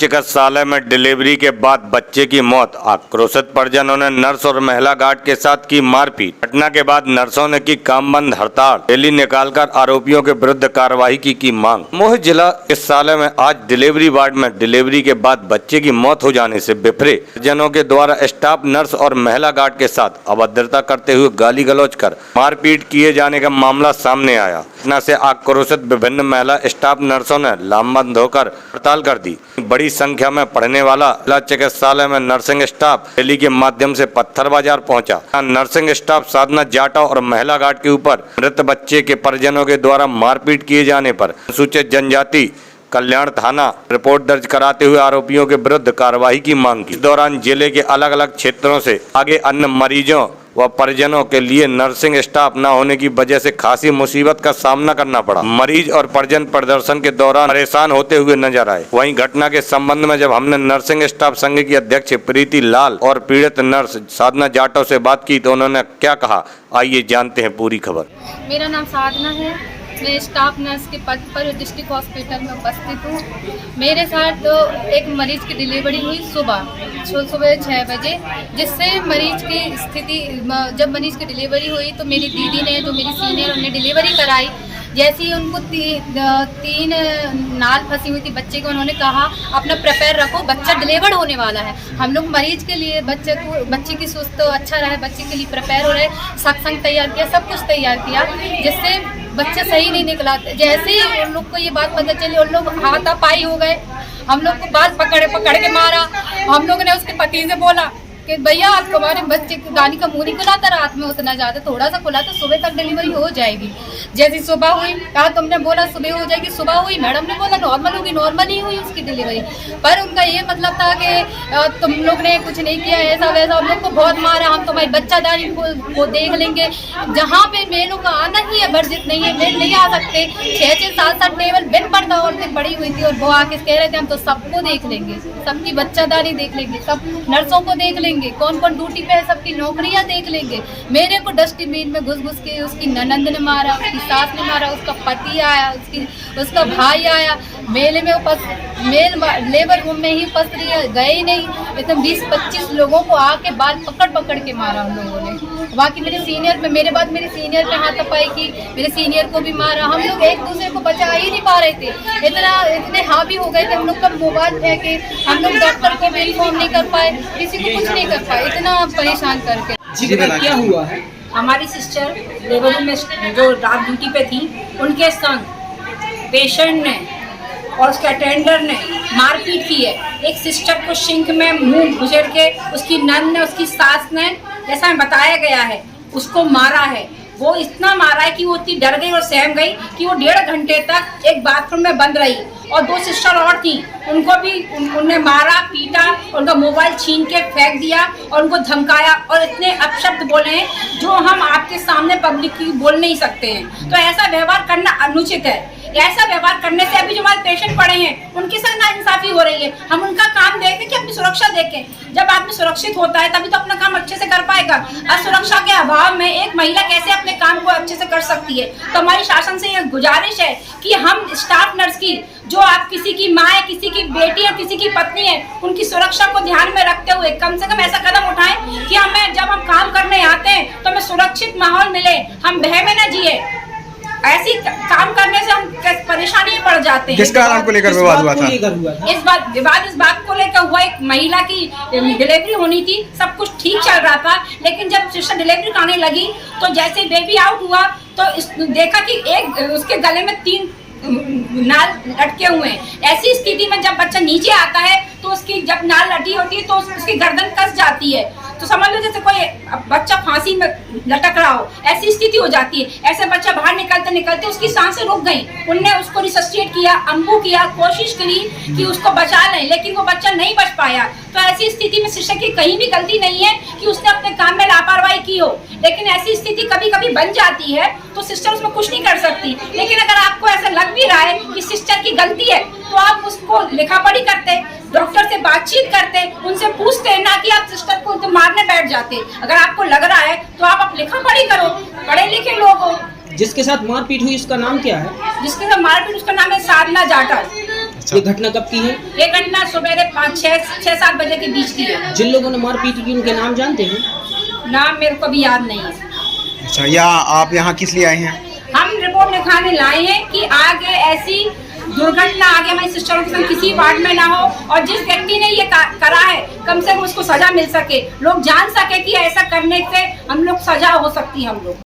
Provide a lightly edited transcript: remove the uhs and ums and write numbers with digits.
चिकित्सालय में डिलीवरी के बाद बच्चे की मौत। आक्रोशित परिजनों ने नर्स और महिला गार्ड के साथ की मारपीट। घटना के बाद नर्सों ने की काम बंद हड़ताल, रैली निकालकर आरोपियों के विरुद्ध कार्रवाई की मांग। मोह जिला चिकित्सालय में आज डिलीवरी वार्ड में डिलीवरी के बाद बच्चे की मौत हो जाने से विफरे परिजनों के द्वारा स्टाफ नर्स और महिला गार्ड के साथ अभद्रता करते हुए गाली गलौज कर मारपीट किए जाने का मामला सामने आया। घटना से आक्रोशित विभिन्न महिला स्टाफ नर्सों ने लामबंद होकर हड़ताल कर दी। बड़ी संख्या में पढ़ने वाला जिला चिकित्सालय में नर्सिंग स्टाफ रैली के माध्यम से पत्थर बाजार पहुंचा। नर्सिंग स्टाफ साधना जाटा और महिला गार्ड के ऊपर मृत बच्चे के परिजनों के द्वारा मारपीट किए जाने पर अनुसूचित जनजाति कल्याण थाना रिपोर्ट दर्ज कराते हुए आरोपियों के विरुद्ध कार्रवाई की मांग की। इस दौरान जिले के अलग अलग क्षेत्रों से आगे अन्य मरीजों व परिजनों के लिए नर्सिंग स्टाफ न होने की वजह से खासी मुसीबत का सामना करना पड़ा। मरीज और परिजन प्रदर्शन के दौरान परेशान होते हुए नजर आए। वहीं घटना के संबंध में जब हमने नर्सिंग स्टाफ संघ की अध्यक्ष प्रीति लाल और पीड़ित नर्स साधना जाटव से बात की तो उन्होंने क्या कहा, आइए जानते हैं पूरी खबर। मेरा नाम साधना है, मैं स्टाफ नर्स के पद पर डिस्ट्रिक्ट हॉस्पिटल में उपस्थित हूँ। मेरे साथ एक मरीज की डिलीवरी हुई सुबह 6 बजे, जिससे मरीज की स्थिति, जब मरीज की डिलीवरी हुई तो मेरी दीदी ने, जो मेरी सीनियर, उन्हें डिलीवरी कराई। जैसे ही उनको तीन नाल फंसी हुई थी बच्चे को, उन्होंने कहा अपना प्रिपेयर रखो, बच्चा डिलीवर होने वाला है। हम लोग मरीज के लिए बच्चे की सुस्त अच्छा रहे, बच्चे के लिए प्रिपेयर हो रहे, सत्संग तैयार किया, सब कुछ तैयार किया, जिससे बच्चा सही नहीं निकला। जैसे ही उन लोग को ये बात पता चली, उन लोग हाथापाई हो गए, हम लोग को बाल पकड़ के मारा। हम लोग ने उसके पति से बोला कि भैया आप तुम्हारे बच्चे की गानी का मुंह नहीं खुला था रात में, उतना ज़्यादा थोड़ा सा खुला तो सुबह तक डिलीवरी हो जाएगी। जैसी सुबह हुई, कहा तुमने बोला सुबह हो जाएगी, सुबह हुई, मैडम ने बोला नॉर्मल होगी, नॉर्मल ही हुई उसकी डिलीवरी। पर उनका ये मतलब था कि तुम लोग ने कुछ नहीं किया, ऐसा वैसा, हम लोग को बहुत मारा, हम तुम्हारी बच्चादारी को देख लेंगे। जहाँ पे मेलों का आना ही है, वर्जित नहीं है, मेल नहीं आ सकते। 6-6, 7-7 टेबल बिन पर्दा औरतें पड़ी हुई थी और वो आके कह रहे थे हम तो सबको देख लेंगे, सबकी बच्चादारी देख लेंगे, सब नर्सों को देख लेंगे, कौन कौन ड्यूटी पे है सबकी नौकरियां देख लेंगे। मेरे को डस्टबिन में घुस के उसकी ननंद ने मारा, उसकी सास ने मारा, उसका पति आया, उसका भाई आया, मेले में लेबर रूम में ही उपस्थित गए ही नहीं। इतने 20-25 लोगों को आके बाल पकड़ के मारा उन लोगों ने। बाकी मेरे सीनियर पे, मेरे बाद मेरे सीनियर पे हाथापाई की, मेरे सीनियर को भी मारा। हम लोग एक दूसरे को बचा ही नहीं पा रहे थे, इतने हावी हो गए थे। हम लोग का मोबाइल फेंके, हम लोग डॉक्टर को भी इन्फॉर्म नहीं कर पाए, किसी को कुछ नहीं कर पाए, इतना परेशान करके। जी क्या हुआ है? हमारी सिस्टर लेबर रूम में जो रात ड्यूटी पे थी, उनके संग पेशेंट ने और उसके अटेंडर ने मारपीट की है। एक सिस्टर को सिंक में मुंह घुसेड़ के उसकी नन ने, उसकी सास ने, जैसा हमें बताया गया है, उसको मारा है। वो इतना मारा है कि वो इतनी डर गई और सहम गई कि वो 1.5 घंटे तक एक बाथरूम में बंद रही। और 2 सिस्टर और थी, उनको भी उनने मारा, पीटा, उनका मोबाइल छीन के फेंक दिया और उनको धमकाया और इतने अपशब्द बोले हैं जो हम आपके सामने पब्लिक की बोल नहीं सकते हैं। तो ऐसा व्यवहार करना अनुचित है। ऐसा व्यवहार करने से अभी जो हमारे पेशेंट पड़े हैं उनके साथ नाइंसाफी हो रही है। हम उनका काम देखें कि अपनी सुरक्षा देखें। जब आदमी सुरक्षित होता है तभी तो अपना काम अच्छे से कर पाएगा। असुरक्षा के अभाव में एक महिला कैसे अपने काम को अच्छे से कर सकती है? तो हमारी शासन से यह गुजारिश है कि हम स्टाफ नर्स की, जो आप किसी की माँ है, किसी की बेटी है, किसी की पत्नी है, उनकी सुरक्षा को ध्यान में रखते हुए कम से कम ऐसा कदम उठाएं कि हमें जब हम काम करने आते हैं तो हमें सुरक्षित माहौल मिले, हम भय में न जिए। ऐसी काम करने से हम परेशानी में पड़ जाते हैं। किस कारण को लेकर विवाद हुआ था? इस बात को लेकर हुआ, एक महिला की डिलीवरी होनी थी, सब कुछ ठीक चल रहा था, लेकिन जब सिस्टर डिलीवरी कराने लगी तो जैसे बेबी आउट हुआ तो देखा कि एक उसके गले में 3 नाल लटके हुए हैं। ऐसी स्थिति में जब बच्चा नीचे आता है तो उसकी जब नाल लटी होती है तो उसकी गर्दन कस जाती है। तो समझ लो जैसे कोई बच्चा फांसी में लटक रहा हो, ऐसी स्थिति हो जाती है। ऐसे बच्चा बाहर निकलते उसकी सांसें रुक गई। उनने उसको रिसस्टेट किया, अम्बू किया, कोशिश करी कि उसको बचा लें, लेकिन वो बच्चा नहीं बच पाया। तो ऐसी स्थिति में शिक्षक की कहीं भी गलती नहीं है कि उसने अपने काम में लापरवाही की हो, लेकिन ऐसी स्थिति कभी कभी बन जाती है तो सिस्टर उसमें कुछ नहीं कर सकती। लेकिन अगर आपको ऐसा लग भी रहा है कि सिस्टर की गलती है तो आप उसको लिखा पढ़ी करते, डॉक्टर से बातचीत करते, उनसे पूछते, ना कि आप सिस्टर को तो मारने बैठ जाते। अगर आपको लग रहा है तो आप लिखा पढ़ी करो, पढ़े लिखे लोग हो। जिसके साथ मारपीट हुई उसका नाम क्या है? जिसके साथ मारपीट उसका नाम है साधना जाटा। अच्छा। ये घटना कब की है? ये घटना सवेरे 6-7 बजे के बीच की है। जिन लोगों ने मारपीट की उनके नाम जानते हैं? नाम मेरे को भी याद नहीं है। अच्छा, या आप यहाँ किस लिए आए हैं? हम रिपोर्ट लिखाने लाए हैं कि आगे ऐसी दुर्घटना आगे हमारी सिस्टरों के संग किसी वार्ड में ना हो, और जिस व्यक्ति ने ये करा है कम से कम उसको सजा मिल सके, लोग जान सके कि ऐसा करने से हम लोग सजा हो सकती है हम लोग।